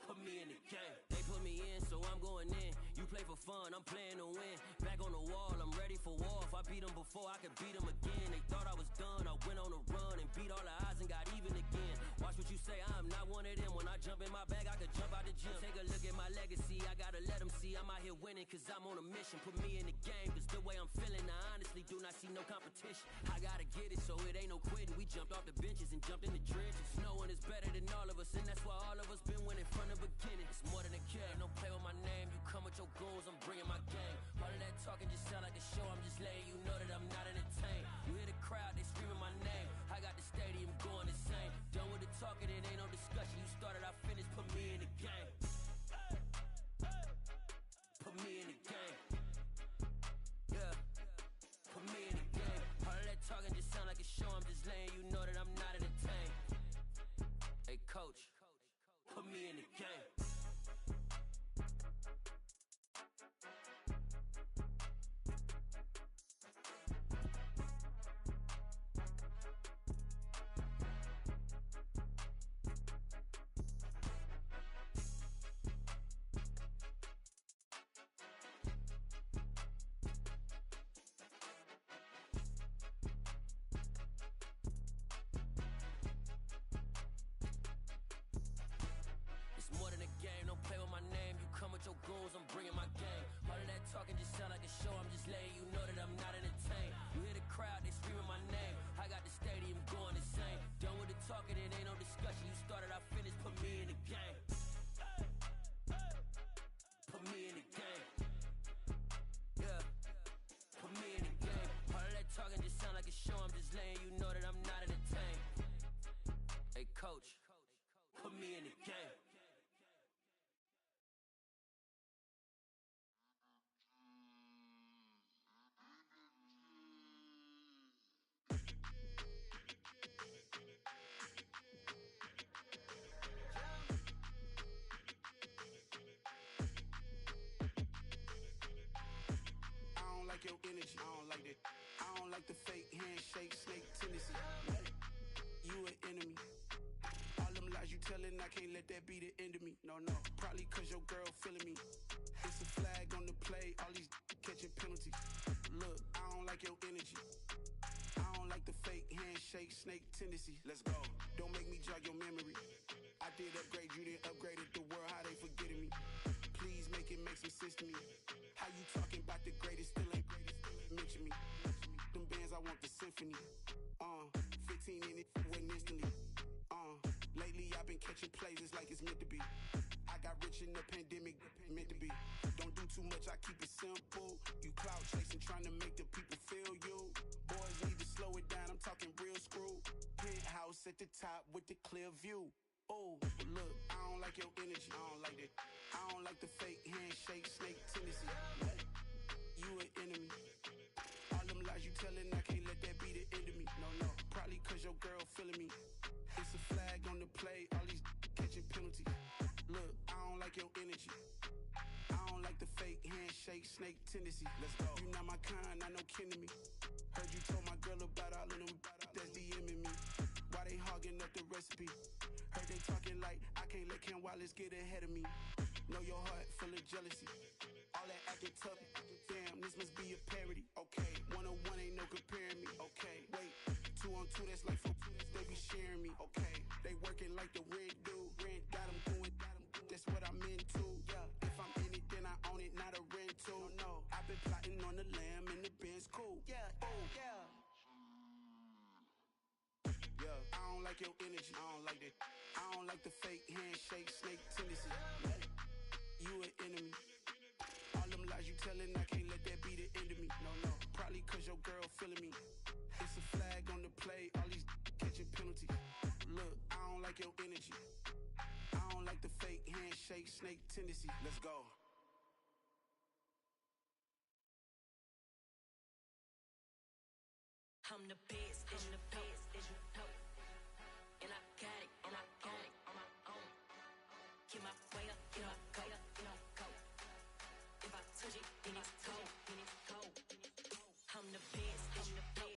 S7: put me in the game. They put me in, so I'm going in. You play for fun, I'm playing to win. Back on the wall, I'm ready for war. If I beat them before, I could beat them again. They thought I was done, I went on a run and beat all the odds and got even again. Watch what you say, I'm not one of them. When I jump in my bag, I could jump out the gym. Take a look at my legacy, I gotta let them see I'm out here winning, cause I'm on a mission. Put me in the game, cause the way I'm feeling, I honestly do not see no competition. I gotta get it, so it ain't no quitting. We jumped off the benches and jumped in the trenches. No one is better than all of us, and that's why all of us been winning from the beginning. It's more than a game, don't play with my name. You come with your goons, I'm bringing my game. All of that talking just sound like a show, I'm just letting you know that I'm not entertained. You hear the crowd, they screaming my name. I got the stadium going insane. Done with the talking, it ain't no discussion. You started, I finished, put me in the game. Put me in the game. Yeah, put me in the game. All of that talking just sound like a show, I'm just letting you know that I'm not entertained. Hey coach, put me in the game. Your goons, I'm bringing my game. All of that talking just sound like a show, I'm just letting you know that I'm not entertained. You hear the crowd, they screaming my name. I got the stadium going insane. Done with the talking, it ain't no discussion. You started, I finished, put me in the game. Put me in the game. Yeah, put me in the game. All of that talking just sound like a show, I'm just letting you know that I'm not entertained. Hey coach, put me in the game.
S8: I don't like your energy, I don't like that. I don't like the fake handshake, snake tendency. You an enemy. All them lies you telling, I can't let that be the end of me. No, probably cause your girl feeling me. It's a flag on the play, all these catching penalties. Look, I don't like your energy. I don't like the fake handshake, snake tendency. Let's go. Don't make me jog your memory. I did upgrade, you didn't upgrade it. The world, how they forgetting me. Please make it make some sense to me. How you talking about the greatest, still ain't greatest, mention me. Them bands, I want the symphony. 15 in it, went instantly. Lately I've been catching plays, it's like it's meant to be. I got rich in the pandemic, meant to be. Don't do too much, I keep it simple. You clout chasing, trying to make the people feel you. Boys need to slow it down, I'm talking real screw. Penthouse at the top with the clear view. Oh, look, I don't like your energy, I don't like that. I don't like the fake handshake, snake tendency. You an enemy. All them lies you telling, I can't let that be the end of me. No, probably cause your girl feeling me. It's a flag on the play, all these catching penalties. Look, I don't like your energy. I don't like the fake handshake, snake tendency. Let's go. You not my kind, not no kin to me. Heard you told my girl about all of them that's DMing me. Why they hogging up the recipe? Heard they talking like I can't let Ken Wallace get ahead of me. Know your heart full of jealousy. All that acting tough, damn, this must be a parody. Okay, 1-on-1 ain't no comparing me. Okay, wait, 2-on-2, that's like 4, they be sharing me. Okay, they working like the rent do. Rent got them going, that's what I'm into. Yeah, if I'm in it, then I own it, not a rental. No, I've been plotting on the lamb and the Benz cool. Yeah, oh, yeah. Yeah, I don't like your energy, I don't like that. I don't like the fake handshake, snake tendency. You an enemy. All them lies you telling, I can't let that be the end of me. No, probably cause your girl feeling me. It's a flag on the play, all these catching penalties. Look, I don't like your energy. I don't like the fake handshake, snake tendency. Let's go.
S9: I'm the best, I'm the best,